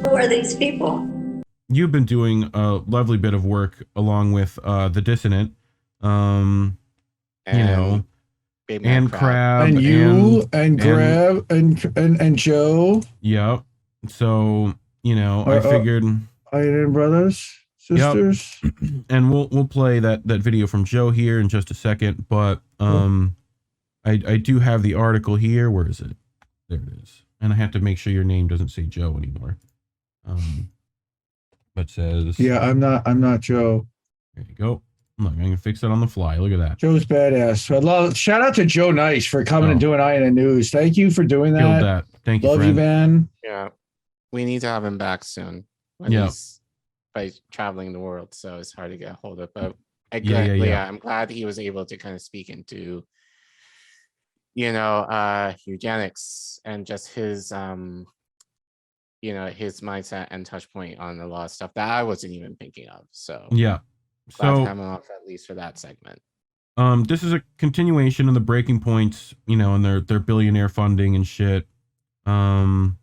Who are these people? You've been doing a lovely bit of work along with the Dissonant, um, you know, Big Man and Crab, and you and Grab and Joe. Yep. So I figured Iron Brothers, sisters. Yep. And we'll play that video from Joe here in just a second, but I do have the article here. Where is it? There it is. And I have to make sure your name doesn't say Joe anymore. But says I'm not Joe. There you go. Look, I'm gonna fix that on the fly. Look at that. Joe's badass. Shout out to Joe Nice for coming and doing INN News. Thank you for doing that. Killed that. Thank you. Love friend. you, man. Yeah, we need to have him back soon. When he's by traveling the world, so it's hard to get a hold of. But I'm glad he was able to kind of speak into, eugenics and just his his mindset and touch point on a lot of stuff that I wasn't even thinking of. So glad to have him off at least for that segment. This is a continuation of the Breaking Points, and their billionaire funding and shit. And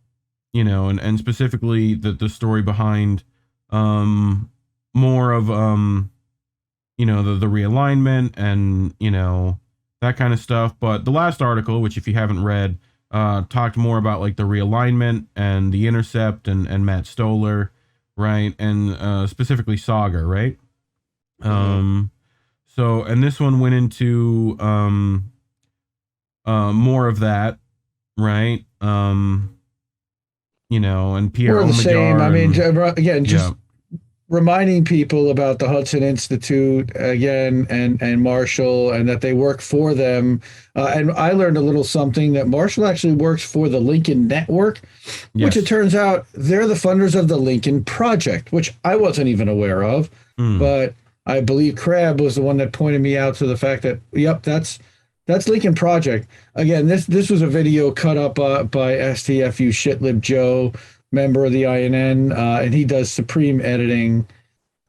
specifically the story behind more of the realignment and that kind of stuff. But the last article, which if you haven't read, talked more about like the realignment and the Intercept and Matt Stoller, right? And specifically Saga, right? So and this one went into more of that, right? And Pierre We're the Omidyar same. I mean, again, just reminding people about the Hudson Institute again and Marshall, and that they work for them. And I learned a little something that Marshall actually works for the Lincoln Network, which it turns out they're the funders of the Lincoln Project, which I wasn't even aware of. But I believe Crab was the one that pointed me out to the fact that, that's Lincoln Project. Again, this was a video cut up by STFU Shitlib Joe, member of the INN, and he does supreme editing.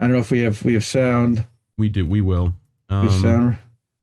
I don't know if we have sound. We do. We will. Sound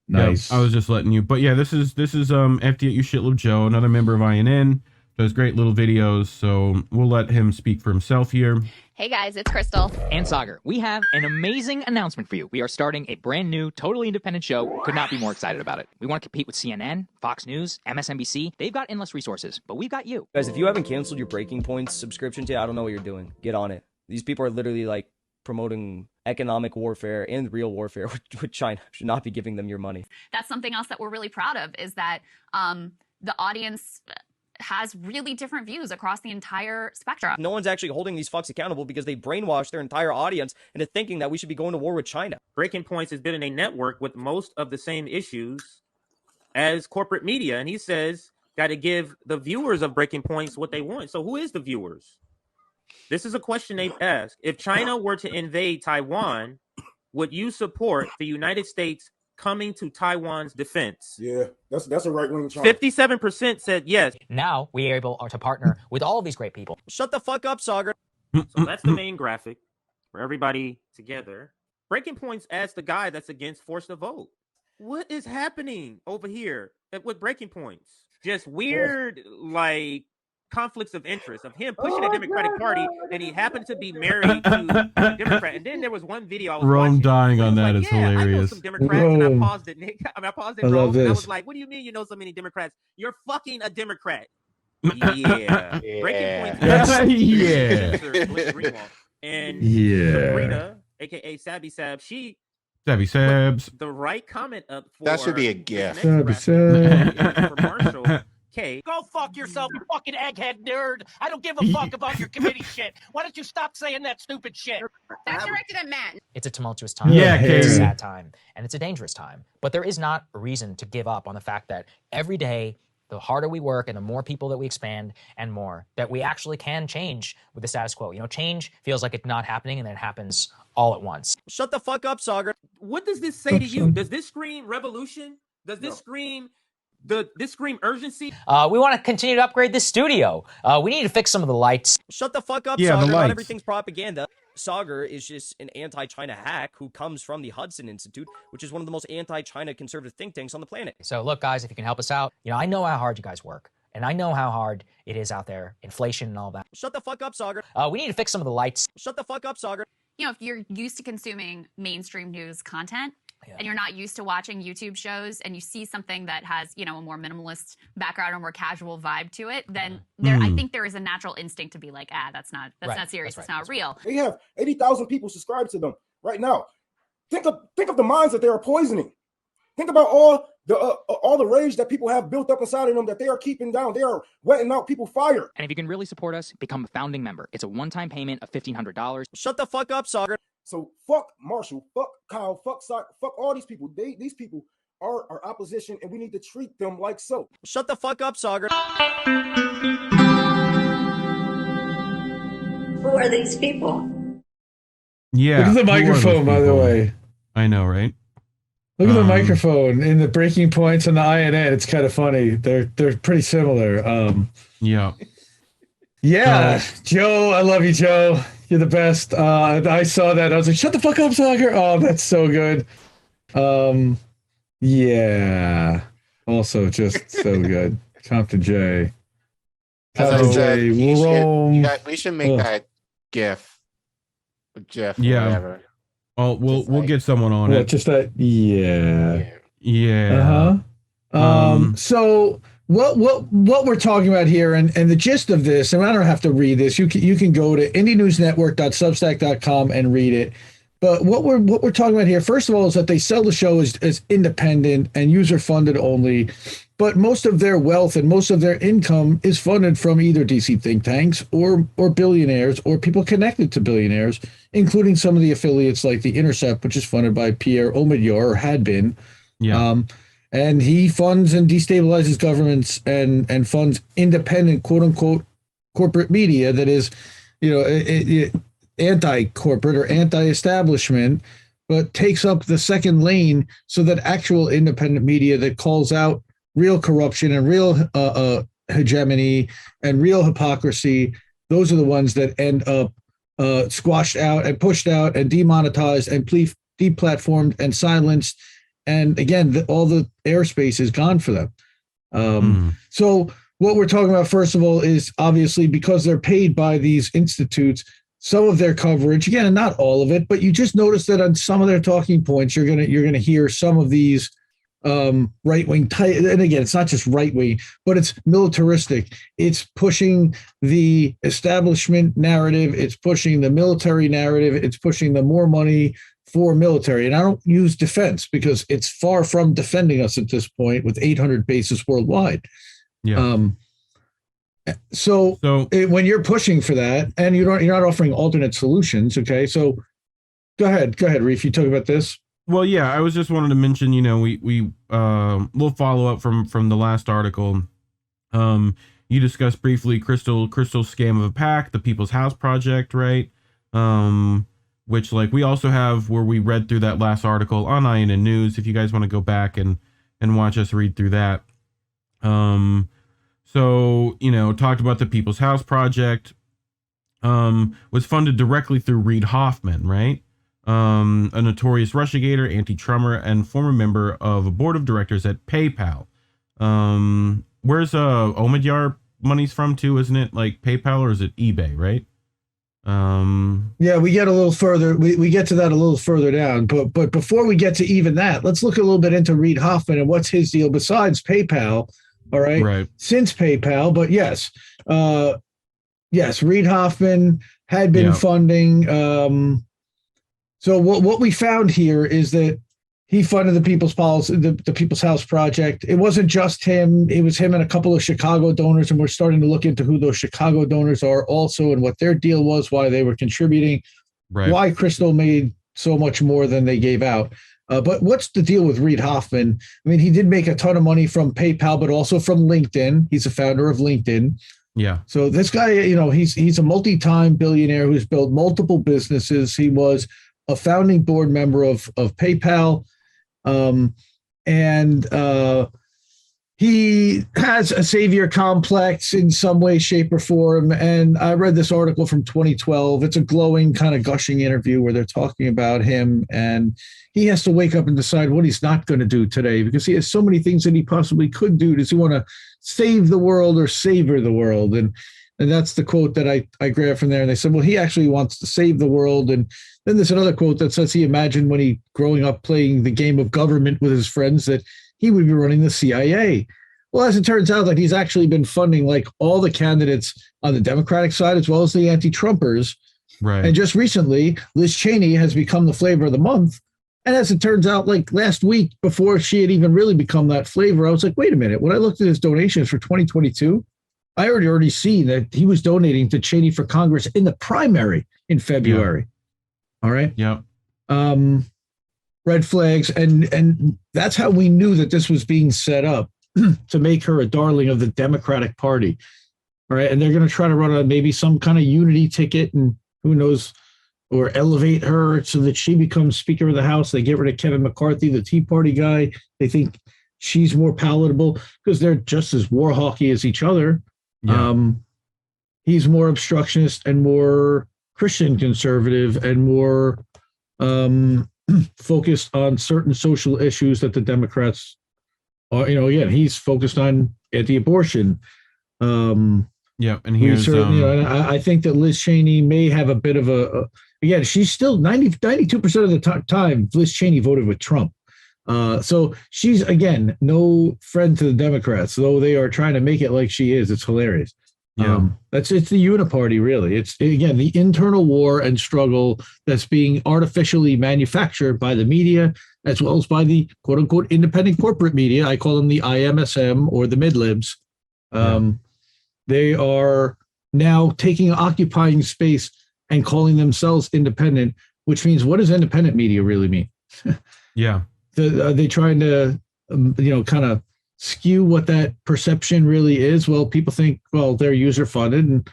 nice. I was just letting you. But yeah, this is FDU Shitlib Joe, another member of INN. Does great little videos. So we'll let him speak for himself here. Hey guys, it's Crystal. And Sagar, we have an amazing announcement for you. We are starting a brand new, totally independent show. Could not be more excited about it. We want to compete with CNN, Fox News, MSNBC. They've got endless resources, but we've got you. Guys, if you haven't canceled your Breaking Points subscription to, I don't know what you're doing. Get on it. These people are literally like promoting economic warfare and real warfare with China. Should not be giving them your money. That's something else that we're really proud of, is that the audience has really different views across the entire spectrum. No one's actually holding these fucks accountable because they brainwashed their entire audience into thinking that we should be going to war with China. Breaking Points is building a network with most of the same issues as corporate media, and he says got to give the viewers of Breaking Points what they want. So who is the viewers? This is a question they've asked. If China were to invade Taiwan, would you support the United States coming to Taiwan's defense? Yeah, that's a right-wing China. 57% said yes. Now we are able to partner with all of these great people. Shut the fuck up, Sagar. So that's the main graphic for everybody together. Breaking Points asked the guy that's against forced to vote. What is happening over here with Breaking Points? Just weird, like, conflicts of interest of him pushing the Democratic Party, and he happened to be married to a Democrat. And then there was one video I was Rome watching. dying on that is I know hilarious. some Democrats, and I paused it, Nick. I paused it, Rome, and I was like, what do you mean you know so many Democrats? You're fucking a Democrat. Yeah. Breaking Points. Yeah. And Sabrina, a.k.a. Sabby Sab, she Savvy Sabs. the right comment up for That should be a gift. Sabby Sab. for Marshall. Okay. Go fuck yourself, you fucking egghead nerd. I don't give a fuck about your committee shit. Why don't you stop saying that stupid shit? That's directed at Matt. It's a tumultuous time. Yeah, it's a Katie. sad time. And it's a dangerous time. But there is not a reason to give up on the fact that every day, the harder we work and the more people that we expand and more, that we actually can change with the status quo. You know, change feels like it's not happening and then it happens all at once. Shut the fuck up, Sagar. What does this say to you? Does this scream revolution? Does this scream this scream urgency? We want to continue to upgrade this studio. We need to fix some of the lights. Shut the fuck up, Yeah, the Sagar. Not lights. everything's propaganda. Sagar is just an anti-China hack who comes from the Hudson Institute, which is one of the most anti-China conservative think tanks on the planet. So look, guys, if you can help us out, you know, I know how hard you guys work. And I know how hard it is out there, inflation and all that. Shut the fuck up, Sagar. We need to fix some of the lights. Shut the fuck up, Sagar. You know, if you're used to consuming mainstream news content, Yeah. and you're not used to watching YouTube shows, and you see something that has, you know, a more minimalist background or more casual vibe to it, then I think there is a natural instinct to be like, that's not serious, it's not real. They have 80,000 people subscribed to them right now. Think of the minds that they are poisoning. Think about all the rage that people have built up inside of them that they are keeping down. They are wetting out people's fire. And if you can really support us, become a founding member. It's a one-time payment of $1,500. Shut the fuck up, Sagar. So fuck Marshall, fuck Kyle, fuck all these people. These people are our opposition, and we need to treat them like so. Shut the fuck up, Sagar. Who are these people? Yeah. Look at the who are those microphone, by the people? way. I know, right? Look at the microphone in the breaking points and the INN. It's kind of funny. They're pretty similar. Yeah. Yeah, Joe, I love you, Joe. You're the best. I saw that. I was like, shut the fuck up, Sagar. Oh, that's so good. Yeah. Also, just so good. Compton J. Compton J. We should make that GIF. GIF. Yeah. Whatever. Oh, we'll get someone on it. Just that. Yeah. Yeah. So what we're talking about here and the gist of this, and I don't have to read this. You can go to indienewsnetwork.substack.com and read it. But what we're talking about here, first of all, is that they sell the show as independent and user funded only. But most of their wealth and most of their income is funded from either DC think tanks or billionaires or people connected to billionaires, including some of the affiliates like The Intercept, which is funded by Pierre Omidyar, or had been. Yeah. And he funds and destabilizes governments and funds independent, quote unquote, corporate media that is, anti-corporate or anti-establishment, but takes up the second lane so that actual independent media that calls out real corruption and real hegemony and real hypocrisy, those are the ones that end up squashed out and pushed out and demonetized and deplatformed and silenced. And again, all the airspace is gone for them. So what we're talking about, first of all, is obviously because they're paid by these institutes, some of their coverage, again, and not all of it, but you just notice that on some of their talking points, you're gonna hear some of these right-wing and again, it's not just right-wing, but it's militaristic. It's pushing the establishment narrative. It's pushing the military narrative. It's pushing the more money for military. And I don't use defense because it's far from defending us at this point with 800 bases worldwide. Yeah. So when you're pushing for that and you're not offering alternate solutions, okay? So go ahead, Reef. You talk about this. Well, yeah, I was just wanted to mention, we'll follow up from the last article. You discussed briefly Crystal's scam of a pack, the People's House Project, right? Which we also have where we read through that last article on INN News. If you guys want to go back and watch us read through that. So, talked about the People's House Project, was funded directly through Reid Hoffman, right? A notorious Russiagator, anti-Trummer, and former member of a board of directors at PayPal. Where's Omidyar money's from too, isn't it? Like PayPal, or is it eBay, right? Yeah, we get a little further. We get to that a little further down. But before we get to even that, let's look a little bit into Reid Hoffman and what's his deal besides PayPal. All right. Right. Since PayPal, but yes, Reid Hoffman had been funding. So what we found here is that he funded the People's Policy, the People's House Project. It wasn't just him; it was him and a couple of Chicago donors, and we're starting to look into who those Chicago donors are also, and what their deal was, why they were contributing, why Crystal made so much more than they gave out. But what's the deal with Reid Hoffman? I mean, he did make a ton of money from PayPal, but also from LinkedIn. He's a founder of LinkedIn. Yeah. So this guy, he's a multi-time billionaire who's built multiple businesses. He was a founding board member of PayPal. And he has a savior complex in some way, shape, or form. And I read this article from 2012. It's a glowing, kind of gushing interview where they're talking about him, and he has to wake up and decide what he's not going to do today because he has so many things that he possibly could do. Does he want to save the world or savor the world? And that's the quote that I grabbed from there. And they said, well, he actually wants to save the world. And then there's another quote that says he imagined when he growing up playing the game of government with his friends that he would be running the CIA. Well, as it turns out, that he's actually been funding like all the candidates on the Democratic side as well as the anti-Trumpers. Right. And just recently, Liz Cheney has become the flavor of the month. And as it turns out, like last week, before she had even really become that flavor, I was like, wait a minute. When I looked at his donations for 2022, I already seen that he was donating to Cheney for Congress in the primary in February. Yeah. All right. Yep. Red flags. And that's how we knew that this was being set up to make her a darling of the Democratic Party. All right. And they're going to try to run on maybe some kind of unity ticket and who knows, or elevate her so that she becomes Speaker of the House. They get rid of Kevin McCarthy, the Tea Party guy. They think she's more palatable because they're just as war hawky as each other. Yeah. He's more obstructionist and more Christian conservative and more focused on certain social issues that the Democrats are. Again, he's focused on anti-abortion. Yeah, and here's and I think that Liz Cheney may have a bit of again, she's still 92% of the time Liz Cheney voted with Trump. So she's, again, no friend to the Democrats, though they are trying to make it like she is. It's hilarious. Yeah. It's the uniparty, really. It's, again, the internal war and struggle that's being artificially manufactured by the media as well as by the quote unquote independent corporate media. I call them the IMSM or the mid-libs. They are now occupying space and calling themselves independent, which means, what does independent media really mean? Yeah. Are they trying to, kind of skew what that perception really is? Well, people think, well, they're user funded, and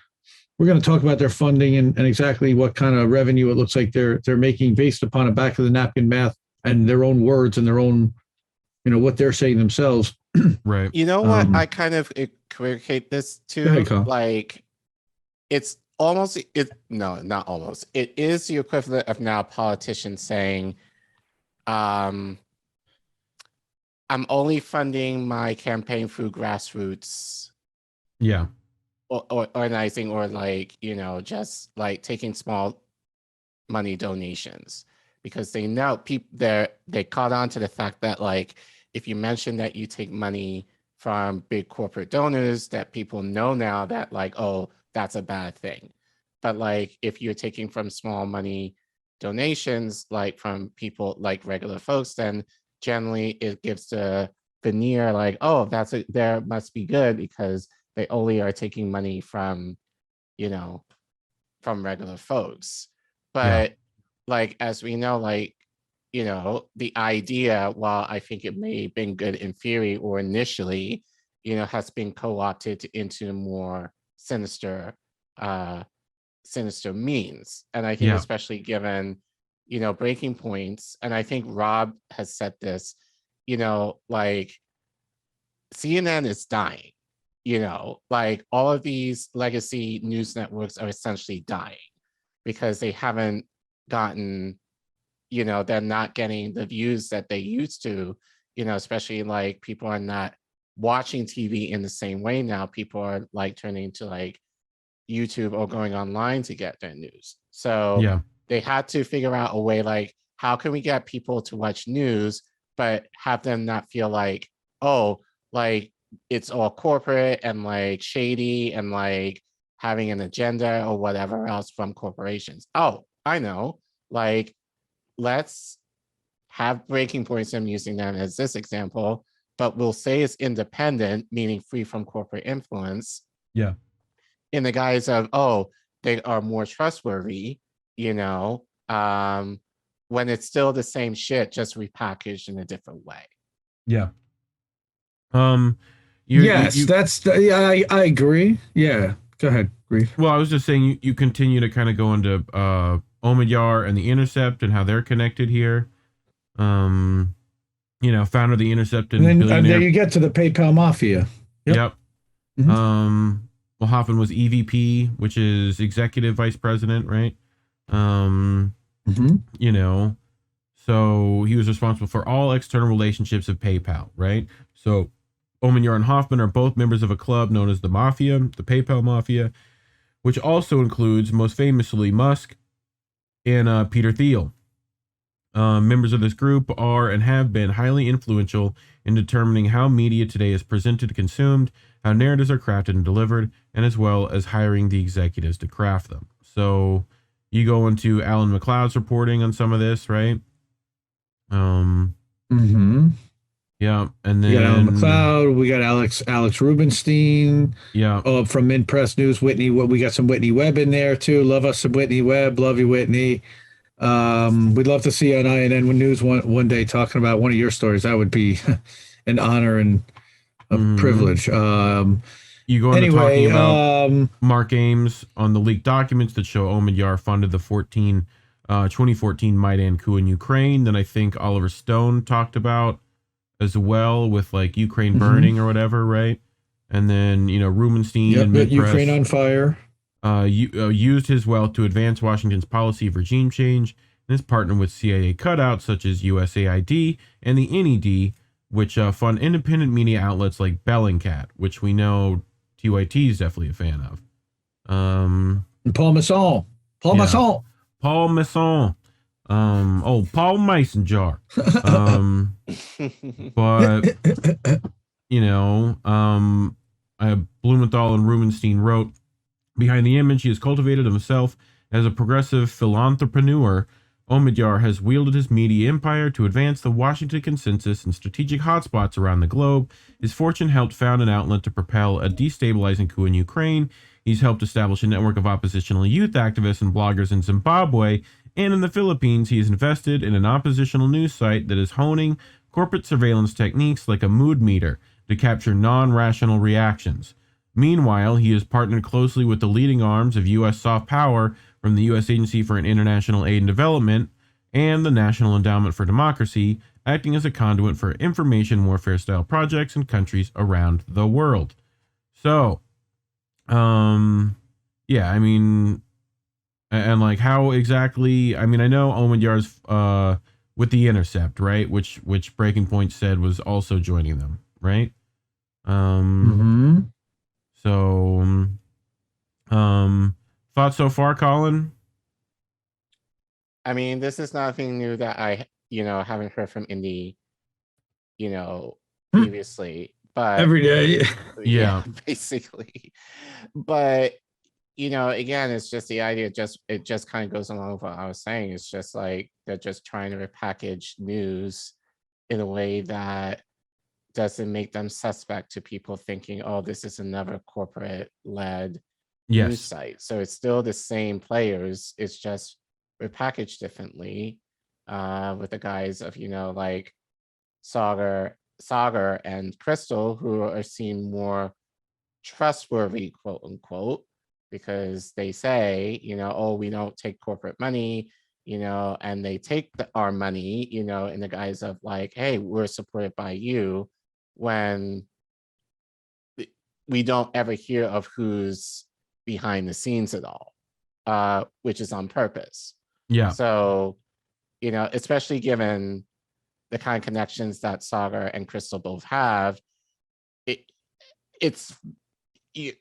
we're going to talk about their funding and exactly what kind of revenue it looks like they're making based upon a back of the napkin math and their own words and their own, what they're saying themselves. Right. You know what? I kind of equivocate this to, like, it's almost, not almost. It is the equivalent of now politicians saying, I'm only funding my campaign through grassroots. Yeah. Or organizing, or like, just like taking small money donations, because they know they caught on to the fact that, like, if you mention that you take money from big corporate donors, that people know now that, like, oh, that's a bad thing. But like, if you're taking from small money donations, like from people like regular folks, then generally it gives the veneer like, oh, there must be good because they only are taking money from, from regular folks. But like, as we know, like, the idea, while I think it may have been good in theory or initially, has been co-opted into more sinister means. And I think especially given, breaking points, and I think Rob has said this, like, CNN is dying, like all of these legacy news networks are essentially dying because they haven't gotten, they're not getting the views that they used to, especially like people are not watching TV in the same way now. People are like turning to like YouTube or going online to get their news. So they had to figure out a way, like, how can we get people to watch news, but have them not feel like, oh, like it's all corporate and like shady and like having an agenda or whatever else from corporations. Oh, I know, like, let's have breaking points. I'm using them as this example, but we'll say it's independent, meaning free from corporate influence. Yeah. In the guise of, oh, they are more trustworthy, when it's still the same shit, just repackaged in a different way. Yeah. I agree. Yeah. Go ahead, Grief. Well, I was just saying you continue to kind of go into Omidyar and the Intercept and how they're connected here. founder of the Intercept and then billionaire. there you get to the PayPal mafia. Yep. Mm-hmm. Well, Hoffman was EVP, which is executive vice president, right? So he was responsible for all external relationships of PayPal, right? So Omidyar and Hoffman are both members of a club known as the Mafia, the PayPal Mafia, which also includes, most famously, Musk and Peter Thiel. Members of this group are and have been highly influential in determining how media today is presented, consumed, how narratives are crafted and delivered, and as well as hiring the executives to craft them. So you go into Alan McLeod's reporting on some of this, right? Yeah, and then we got Alan McLeod, we got Alex Rubenstein. Yeah. From Mid Press News, Whitney. We got some Whitney Webb in there too. Love us some Whitney Webb. Love you, Whitney. We'd love to see you on INN News one day talking about one of your stories. That would be an honor and a privilege. You go into talking about Mark Ames on the leaked documents that show Omidyar funded the 2014 Maidan coup in Ukraine. Then I think Oliver Stone talked about as well, with like Ukraine burning or whatever, right? And then Rubenstein and Mid-Press, Ukraine on fire. Used his wealth to advance Washington's policy of regime change, and has partnered with CIA cutouts such as USAID and the NED, which fund independent media outlets like Bellingcat, which we know TYT is definitely a fan of. And Paul Masson. Paul Masson. Paul Mason jar. But Blumenthal and Rubenstein wrote, behind the image he has cultivated himself as a progressive philanthropreneur, Omidyar has wielded his media empire to advance the Washington consensus in strategic hotspots around the globe. His fortune helped found an outlet to propel a destabilizing coup in Ukraine. He's helped establish a network of oppositional youth activists and bloggers in Zimbabwe, and in the Philippines, he has invested in an oppositional news site that is honing corporate surveillance techniques like a mood meter to capture non-rational reactions. Meanwhile, he has partnered closely with the leading arms of U.S. soft power from the U.S. Agency for International Aid and Development and the National Endowment for Democracy, acting as a conduit for information warfare-style projects in countries around the world. So, yeah, I mean, and like how exactly, I mean, I know Omidyar's with the Intercept, right? Which Breaking Point said was also joining them, right? So, thoughts so far, Colin? I mean, this is nothing new that I, haven't heard from Indy, previously, but every day. Yeah, basically. But, again, it's just the idea, it just kind of goes along with what I was saying. It's just like they're just trying to repackage news in a way that doesn't make them suspect to people thinking, oh, this is another corporate-led news site. So it's still the same players. It's just repackaged differently with the guys of, like Sagar and Crystal, who are seen more trustworthy, quote unquote, because they say, oh, we don't take corporate money, and they take our money, in the guise of like, hey, we're supported by you, when we don't ever hear of who's behind the scenes at all, which is on purpose. Yeah. So, especially given the kind of connections that Sagar and Crystal both have, it's,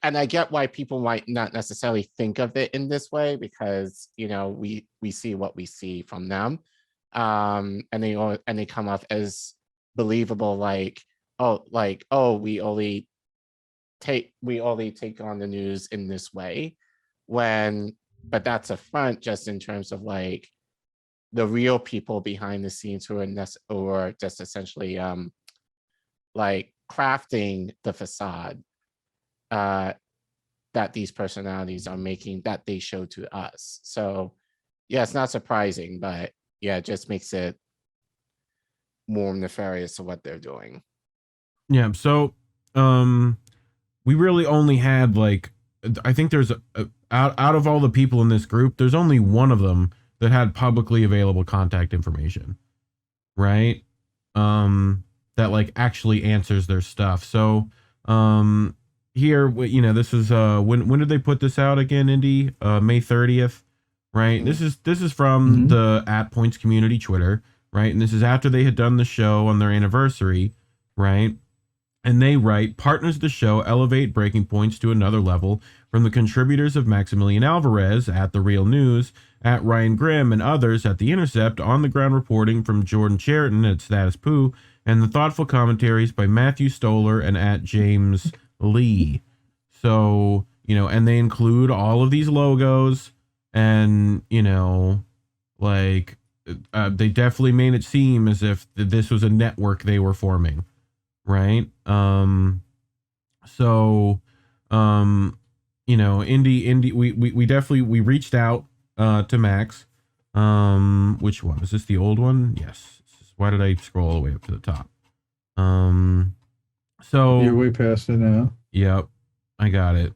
and I get why people might not necessarily think of it in this way, because, we see what we see from them, and they come off as believable, like, we only take on the news in this way, but that's a front just in terms of like the real people behind the scenes who are just essentially like crafting the facade that these personalities are making, that they show to us. So yeah, it's not surprising, but yeah, it just makes it more nefarious to what they're doing. Yeah, so we really only had like, I think there's out of all the people in this group, there's only one of them that had publicly available contact information, right? that like actually answers their stuff. So here, this is when did they put this out again, Indy? May 30th, right? Mhm. This is from the @Points community Twitter, right? And this is after they had done the show on their anniversary, right? And they write, partners of the show elevate breaking points to another level from the contributors of Maximilian Alvarez at The Real News, at Ryan Grimm, and others at The Intercept, on the ground reporting from Jordan Cheriton at Status Poo, and the thoughtful commentaries by Matthew Stoller and at James Lee. So, and they include all of these logos, and, like, they definitely made it seem as if this was a network they were forming. Right. Indy, we definitely, we reached out to Max. Which one? Is this the old one? Yes. Why did I scroll all the way up to the top? So you're way past it now. Yep. I got it.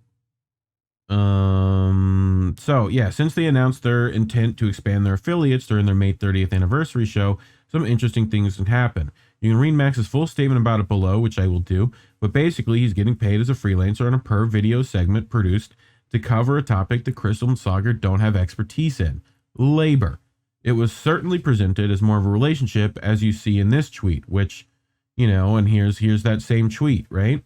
So yeah, since they announced their intent to expand their affiliates during their May 30th anniversary show, some interesting things can happen. You can read Max's full statement about it below, which I will do, but basically he's getting paid as a freelancer on a per video segment produced to cover a topic that Crystal and Sagar don't have expertise in: labor. It was certainly presented as more of a relationship, as you see in this tweet, which, and here's that same tweet, right?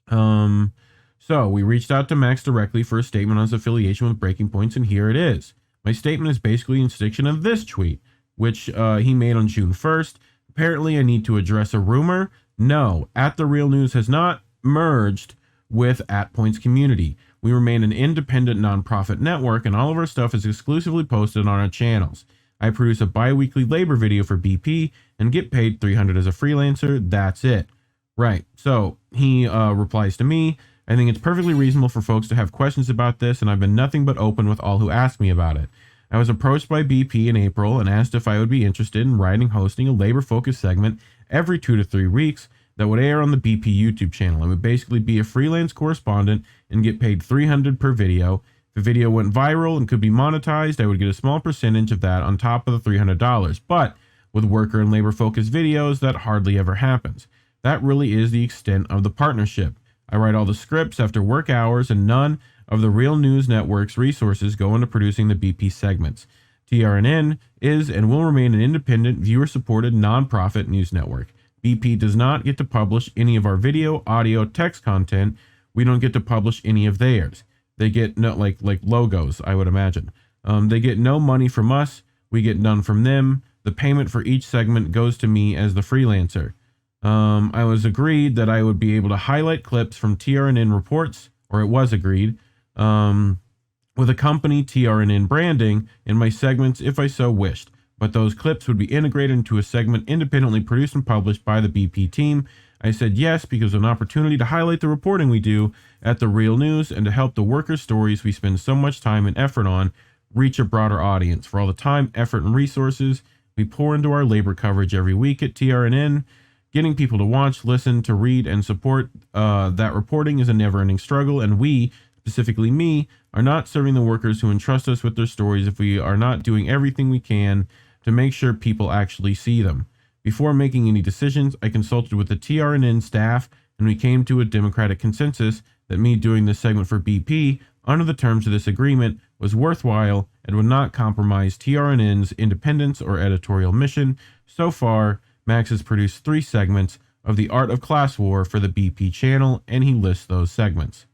So we reached out to Max directly for a statement on his affiliation with Breaking Points, and here it is. My statement is basically an extension of this tweet, which he made on June 1st. Apparently, I need to address a rumor. No, The Real News has not merged with @Points Community. We remain an independent nonprofit network, and all of our stuff is exclusively posted on our channels. I produce a bi-weekly labor video for BP and get paid $300 as a freelancer. That's it. Right. So he replies to me, I think it's perfectly reasonable for folks to have questions about this, and I've been nothing but open with all who ask me about it. I was approached by BP in April and asked if I would be interested in writing, hosting a labor-focused segment every 2 to 3 weeks that would air on the BP YouTube channel. I would basically be a freelance correspondent and get paid $300 per video. If a video went viral and could be monetized, I would get a small percentage of that on top of the $300. But with worker and labor-focused videos, that hardly ever happens. That really is the extent of the partnership. I write all the scripts after work hours, and none of the Real News Network's resources go into producing the BP segments. TRNN is and will remain an independent, viewer-supported, nonprofit news network. BP does not get to publish any of our video, audio, text content. We don't get to publish any of theirs. They get no like logos, I would imagine. They get no money from us. We get none from them. The payment for each segment goes to me as the freelancer. I was agreed that I would be able to highlight clips from TRNN reports, or it was agreed, with a company TRNN branding in my segments if I so wished. But those clips would be integrated into a segment independently produced and published by the BP team. I said yes because of an opportunity to highlight the reporting we do at The Real News and to help the workers' stories we spend so much time and effort on reach a broader audience. For all the time, effort, and resources we pour into our labor coverage every week at TRNN, getting people to watch, listen, to read, and support that reporting is a never-ending struggle, and we, specifically me, are not serving the workers who entrust us with their stories if we are not doing everything we can to make sure people actually see them. Before making any decisions, I consulted with the TRNN staff, and we came to a democratic consensus that me doing this segment for BP under the terms of this agreement was worthwhile and would not compromise TRNN's independence or editorial mission. So far, Max has produced 3 segments of The Art of Class War for the BP channel, and he lists those segments.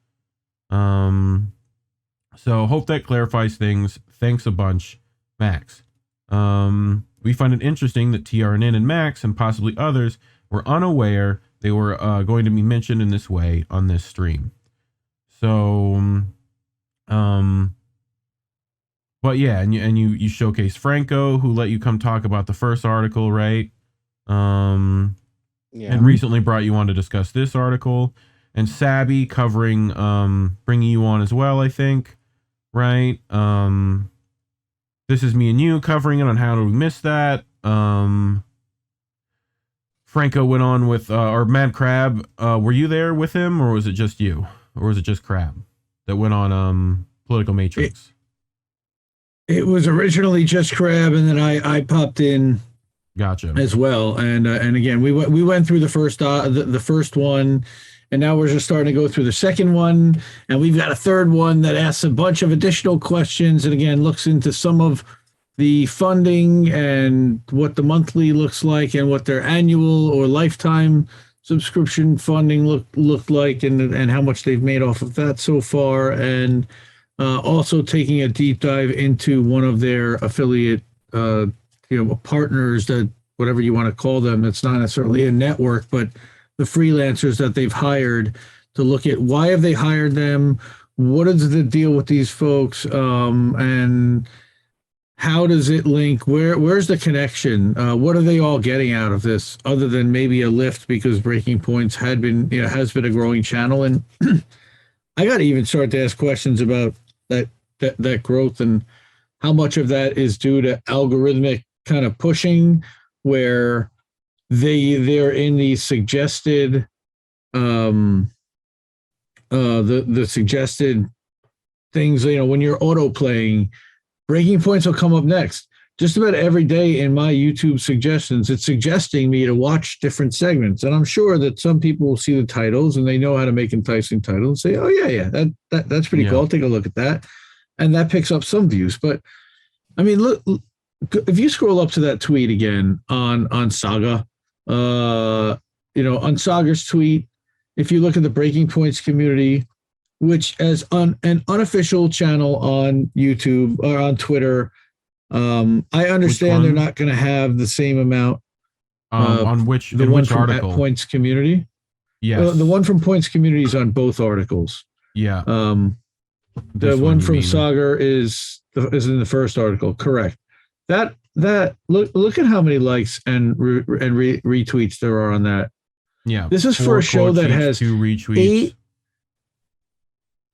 So hope that clarifies things. Thanks a bunch, Max. We find it interesting that TRNN and Max, and possibly others, were unaware they were going to be mentioned in this way on this stream. So, but yeah, and you showcase Franco, who let you come talk about the first article, right? And recently brought you on to discuss this article, and Sabby covering, bringing you on as well, I think, right? This is me and you covering it on How Did We Miss That. Franco went on with, or Mad Crab. Were you there with him, or was it just you? Or was it just Crab that went on Political Matrix? It was originally just Crab, and then I popped in Gotcha. as well. And again, we went through the first one, and now we're just starting to go through the second one, and we've got a third one that asks a bunch of additional questions, and again looks into some of the funding and what the monthly looks like and what their annual or lifetime subscription funding looked like, and how much they've made off of that so far, and also taking a deep dive into one of their affiliate partners, that whatever you want to call them. It's not necessarily a network, but the freelancers that they've hired, to look at why have they hired them, what is the deal with these folks, and how does it link? Where's the connection? What are they all getting out of this, other than maybe a lift because Breaking Points has been a growing channel? And I got to even start to ask questions about that growth, and how much of that is due to algorithmic kind of pushing, where they're in the suggested the suggested things. When you're auto playing, Breaking Points will come up next. Just about every day in my YouTube suggestions, it's suggesting me to watch different segments. And I'm sure that some people will see the titles and they know how to make enticing titles and say, oh, yeah, that's pretty cool. I'll take a look at that. And that picks up some views. But I mean, look, if you scroll up to that tweet again on Saga, on Saga's tweet, if you look at the Breaking Points community, which as an unofficial channel on YouTube or on Twitter, I understand they're not going to have the same amount. On which article? Points community. Yes. The one from Points community is on both articles. Yeah. The one from Saga is in the first article. Correct. That look at how many likes and retweets there are on that. Yeah. This is for a show that has 2 retweets.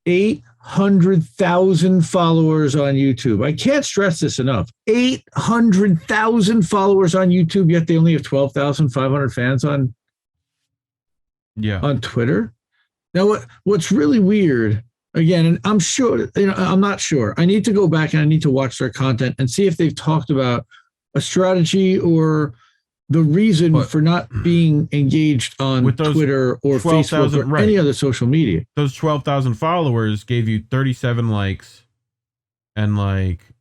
800,000 followers on YouTube. I can't stress this enough. 800,000 followers on YouTube, yet they only have 12,500 fans on Twitter. Now, what's really weird, again, and I'm sure, I'm not sure. I need to go back and I need to watch their content and see if they've talked about a strategy or the reason for not being engaged on Twitter or Facebook or any other social media. Those 12,000 followers gave you 37 likes, and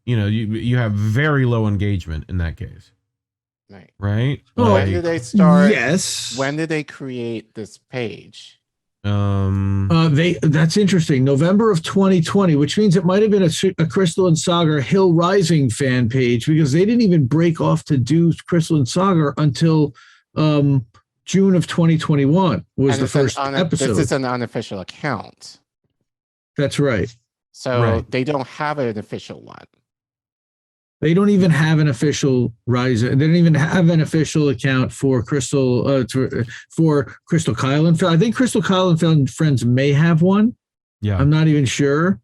you have very low engagement in that case. Right? When did they start? Yes. When did they create this page? That's interesting. November of 2020, which means it might have been a Crystal and Saga Hill Rising fan page, because they didn't even break off to do Crystal and Saga until June of 2021 was the first episode. This is an unofficial account. That's right. So they don't have an official one. They don't even have an official Rising. They don't even have an official account for Crystal for Crystal Kyle and Friends. I think Crystal Kyle and Friends may have one. Yeah, I'm not even sure.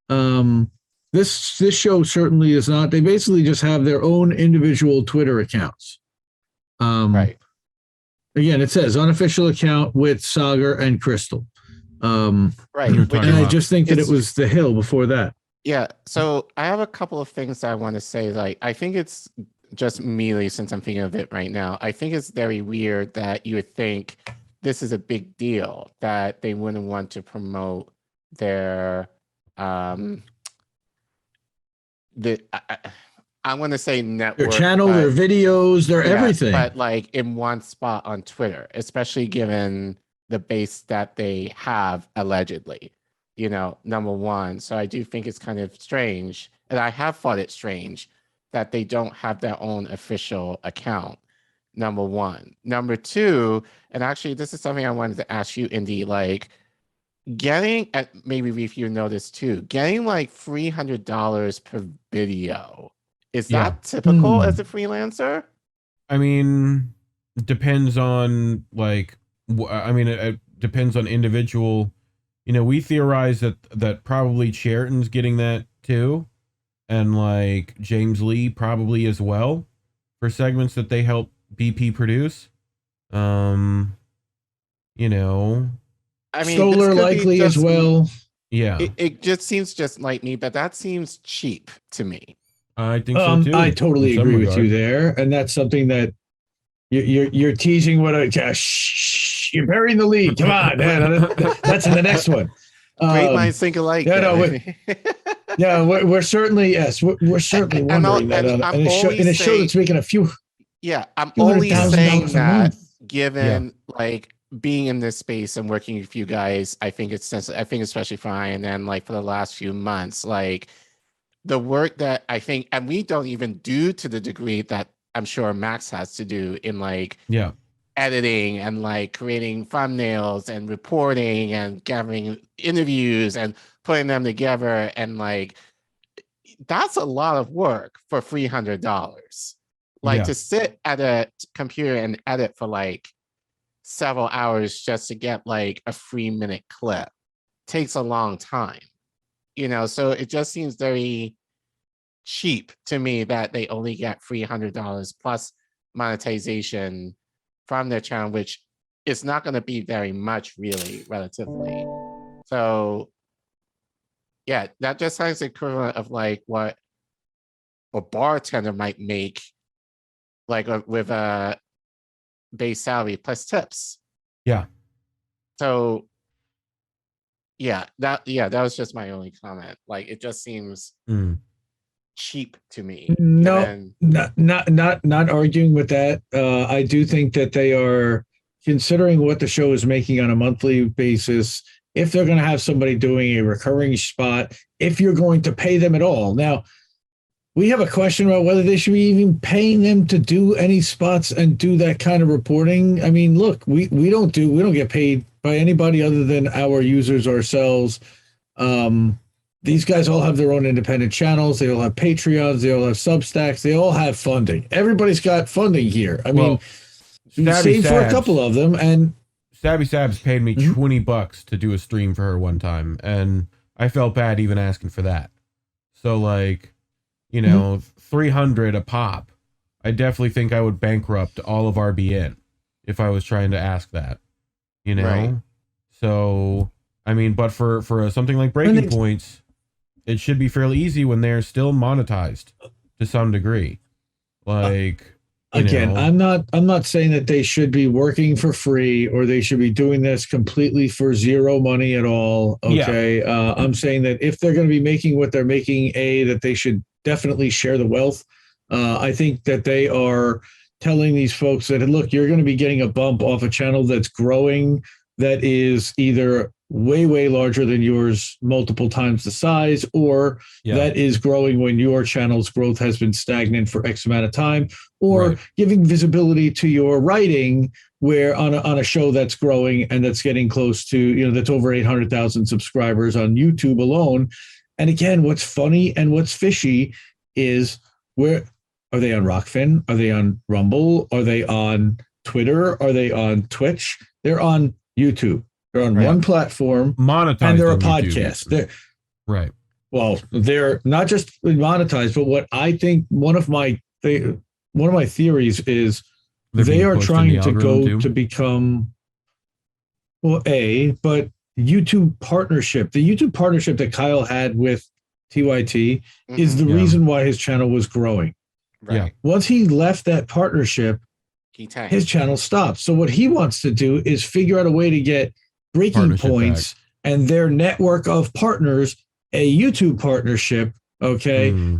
This show certainly is not. They basically just have their own individual Twitter accounts. Right. Again, it says unofficial account with Saga and Crystal. Right. And I just think that it was the Hill before that. Yeah, so I have a couple of things that I want to say. I think it's just immediately, since I'm thinking of it right now, I think it's very weird that you would think this is a big deal, that they wouldn't want to promote their I want to say network, their channel, their videos, their everything, but in one spot on Twitter, especially given the base that they have allegedly. Number one. So I do think it's kind of strange, and I have thought it strange that they don't have their own official account. Number one. Number two, and actually this is something I wanted to ask you, Indy, getting, maybe if you noticed too, getting $300 per video. Is that typical as a freelancer? I mean, it depends on it depends on individual. We theorize that probably Cheriton's getting that too, and James Lee probably as well for segments that they help BP produce. I mean, Stoller likely as well. Yeah, it just seems just like me, but that seems cheap to me. I think so too. I totally in some agree with you regard. there, and that's something that you're teasing. What you're burying the lead. Come on, that's in the next one. Great minds think alike. Yeah, no, yeah, we're certainly we're certainly wondering that, and in a show that's making a few. Yeah, I'm few only saying $100,000 a that month. given like being in this space and working with you guys, I think especially for INN, like for the last few months, like the work that I think, and we don't even do to the degree that I'm sure Max has to do in like editing and like creating thumbnails and reporting and gathering interviews and putting them together, and like that's a lot of work for $300. Like to sit at a computer and edit for like several hours just to get like a 3-minute clip takes a long time, you know? So it just seems very cheap to me that they only get $300 plus monetization from their channel, which is not going to be very much really relatively. So yeah, that just sounds equivalent of like what a bartender might make like with a base salary plus tips. Yeah. So that was just my only comment. Like it just seems cheap to me. No, not arguing with that. I do think that they are considering what the show is making on a monthly basis. If they're going to have somebody doing a recurring spot, if you're going to pay them at all. Now, we have a question about whether they should be even paying them to do any spots and do that kind of reporting. I mean, look, we don't get paid by anybody other than our users ourselves. These guys all have their own independent channels. They all have Patreons. They all have Substacks. They all have funding. Everybody's got funding here. I mean, save for a couple of them. And Stabby Sabs paid me $20 to do a stream for her one time, and I felt bad even asking for that. So like, you know, 300 a pop. I definitely think I would bankrupt all of RBN if I was trying to ask that, you know? Right. So, I mean, but for something like Breaking Points, it should be fairly easy when they're still monetized to some degree. Like, again, I'm not saying that they should be working for free or they should be doing this completely for zero money at all. Okay. Yeah. I'm saying that if they're going to be making what they're making, that they should definitely share the wealth. I think that they are telling these folks that, look, you're going to be getting a bump off a channel that's growing, that is either way, way larger than yours, multiple times the size, or that is growing when your channel's growth has been stagnant for X amount of time, or giving visibility to your writing where on a show that's growing and that's getting close to, you know, that's over 800,000 subscribers on YouTube alone. And again, what's funny and what's fishy is, where are they on Rockfin? Are they on Rumble? Are they on Twitter? Are they on Twitch? They're on YouTube. They're on one platform, monetized, and they're a podcast. They're, well, they're not just monetized, but what I think one of my theories is they are trying to go to become, but YouTube partnership. The YouTube partnership that Kyle had with TYT is the reason why his channel was growing. Right. Once he left that partnership, his channel stopped. So what he wants to do is figure out a way to get Breaking Points and their network of partners a YouTube partnership,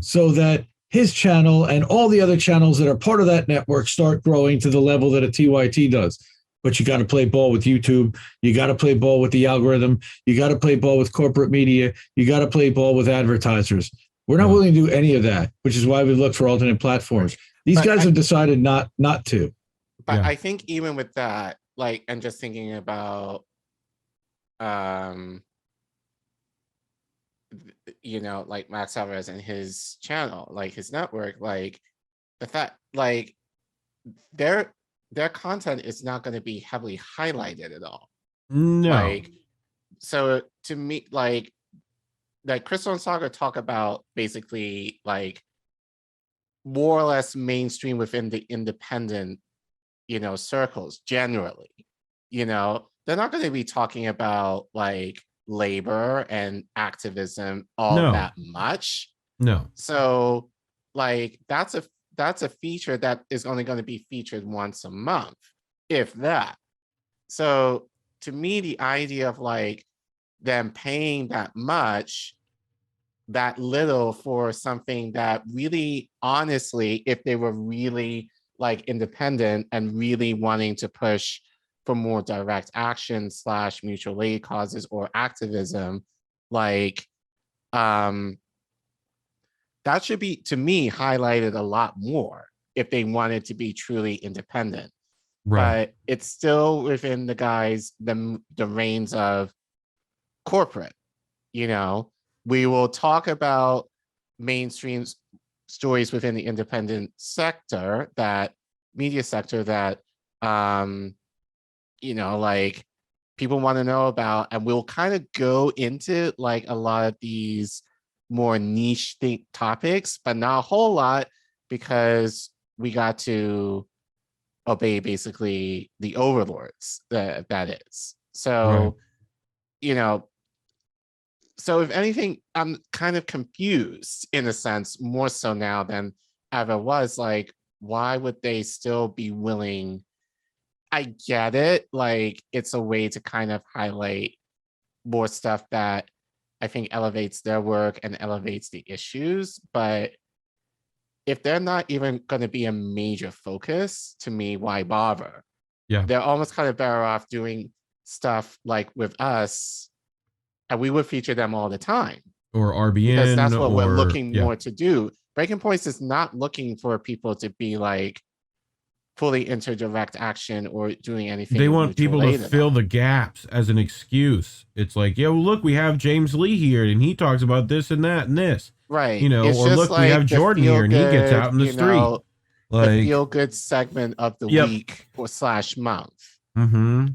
so that his channel and all the other channels that are part of that network start growing to the level that a TYT does. But you got to play ball with YouTube. You got to play ball with the algorithm. You got to play ball with corporate media. You got to play ball with advertisers. We're not willing to do any of that, which is why we look for alternate platforms. These guys have decided not to. But I think even with that, like, and just thinking about, you know, like Max Alvarez and his channel, like his network, like the fact, like their content is not going to be heavily highlighted at all. No. Like, so to me, like Crystal and Saga talk about basically like more or less mainstream within the independent, you know, circles generally, you know, they're not going to be talking about like labor and activism all that much. No. So like that's a feature that is only going to be featured once a month, if that. So to me, the idea of like them paying that much, that little for something that really, honestly, if they were really like independent and really wanting to push for more direct action / mutual aid causes or activism, like that should be, to me, highlighted a lot more if they wanted to be truly independent. Right. But it's still within the reins of corporate. You know, we will talk about mainstream stories within the independent sector, that media sector that you know, like people want to know about, and we'll kind of go into like a lot of these more niche topics, but not a whole lot, because we got to obey basically the overlords that is. So, Right. you know, so if anything, I'm kind of confused in a sense, more so now than ever was. Like, why would they still be willing? I get it. Like, it's a way to kind of highlight more stuff that I think elevates their work and elevates the issues. But if they're not even going to be a major focus, to me, why bother? Yeah. They're almost kind of better off doing stuff like with us, and we would feature them all the time. Or RBN. Because that's what we're looking yeah. more to do. Breaking Points is not looking for people to be like fully into direct action or doing anything. They want people to fill the gaps as an excuse. It's like, yo, look, we have James Lee here and he talks about this and that and this. Right. You know, it's or look, like we have Jordan here and he gets out in the street. Know, like the feel good segment of the week or / month. Mm-hmm.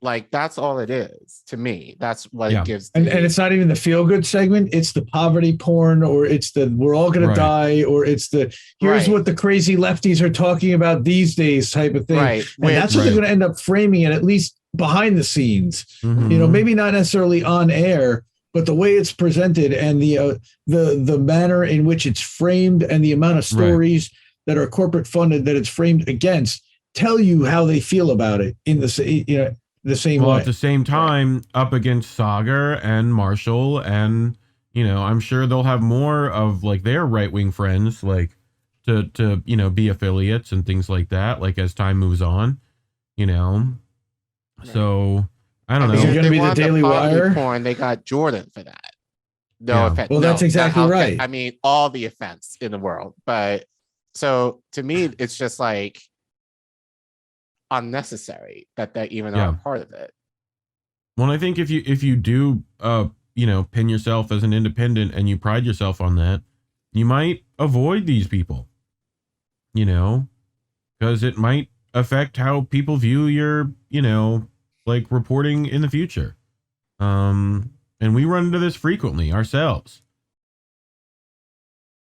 Like, that's all it is to me. That's what it gives. And it's not even the feel good segment. It's the poverty porn, or it's the we're all going to die, or it's the here's what the crazy lefties are talking about these days type of thing. Right. And that's what they're going to end up framing it, at least behind the scenes. Mm-hmm. You know, maybe not necessarily on air, but the way it's presented and the manner in which it's framed and the amount of stories that are corporate funded that it's framed against tell you how they feel about it in the same way. At the same time, up against Sagar and Marshall, and I'm sure they'll have more of like their right wing friends, like to be affiliates and things like that. Like as time moves on, So I don't know. Is it going to be the Daily Wire? Porn, they got Jordan for that. No offense. Well, that's exactly right. I mean, all the offense in the world, but so to me, it's just like unnecessary that they even are part of it. Well, I think if you do pin yourself as an independent and you pride yourself on that, you might avoid these people, because it might affect how people view your like reporting in the future. And we run into this frequently ourselves.